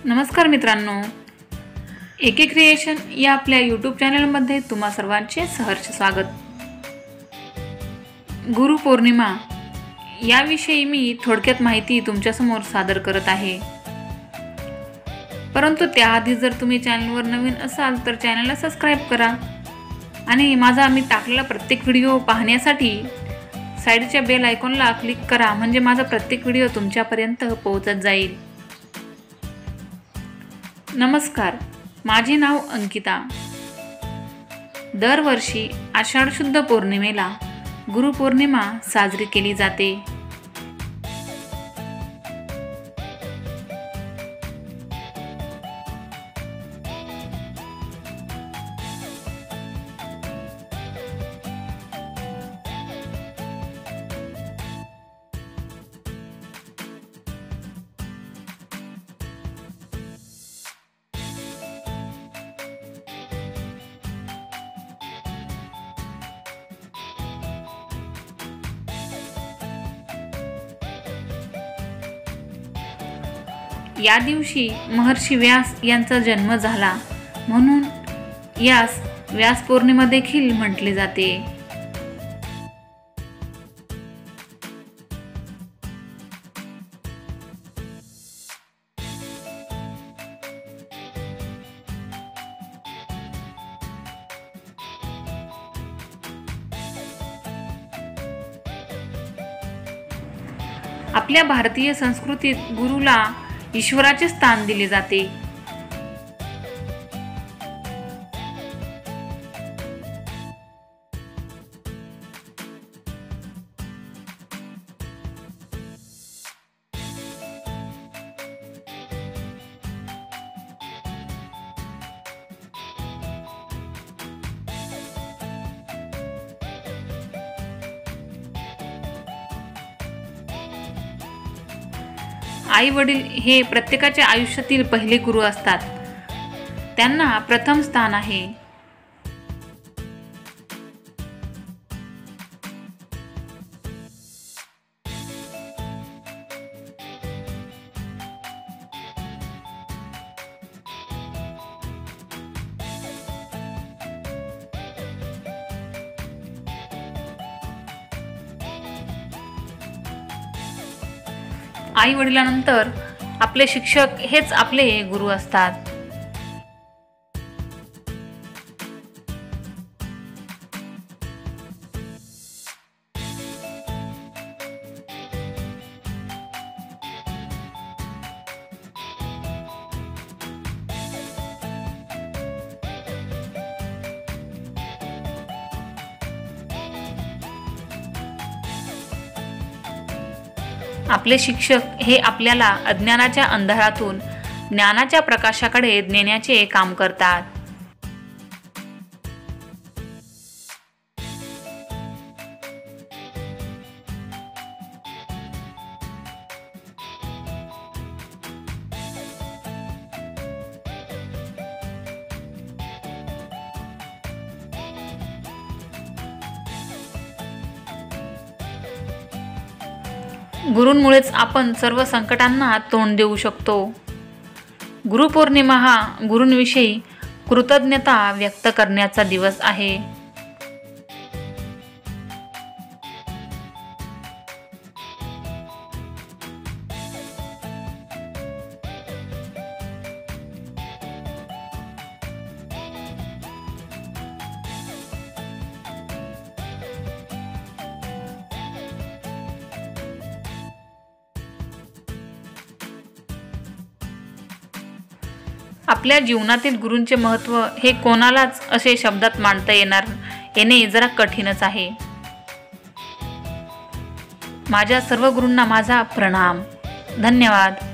नमस्कार मित्रांनो, एके क्रिएशन या आपल्या यूट्यूब चॅनलमध्ये तुम्हा सर्वांचे सहर्ष स्वागत। गुरुपौर्णिमा याविषयी मी थोडक्यात माहिती तुमच्यासमोर सादर करत आहे। परंतु त्याआधी जर तुम्ही चॅनलवर नवीन असाल तर चॅनलला सबस्क्राइब करा आणि माझा मी टाकलेला प्रत्येक व्हिडिओ पाहण्यासाठी साइडच्या बेल आयकॉनला क्लिक करा, म्हणजे माझा प्रत्येक व्हिडिओ तुमच्यापर्यंत पोहोचत जाईल। नमस्कार, माझे नाव अंकिता। दरवर्षी आषाढ शुद्ध पौर्णिमेला गुरुपौर्णिमा साजरी केली जाते। या दिवशी महर्षी व्यास यांचा जन्म झाला, म्हणून यास व्यास पौर्णिमा देखील म्हटले जाते। आपल्या भारतीय संस्कृतीत गुरुला ईश्वराचे स्थान दिले जाते। आई वडील हे प्रत्येकाच्या आयुष्यातील पहिले गुरु असतात, त्यांना प्रथम स्थान आहे। आई वडिलांनंतर आपले शिक्षक हेच आपले गुरु असतात। आपले शिक्षक हे आपल्याला अज्ञानाच्या अंधारातून ज्ञानाच्या प्रकाशाकडे नेण्याचे काम करतात। गुरूंमुळेच आपण सर्व संकटांना तोंड देऊ शकतो। गुरुपौर्णिमा हा गुरूंविषयी कृतज्ञता व्यक्त करण्याचा दिवस आहे। आपल्या जीवनातील गुरूंचे महत्त्व हे कोणालाच असे शब्दात मांडता येणे जरा कठीणच आहे। माझ्या सर्व गुरूंना माझा प्रणाम। धन्यवाद।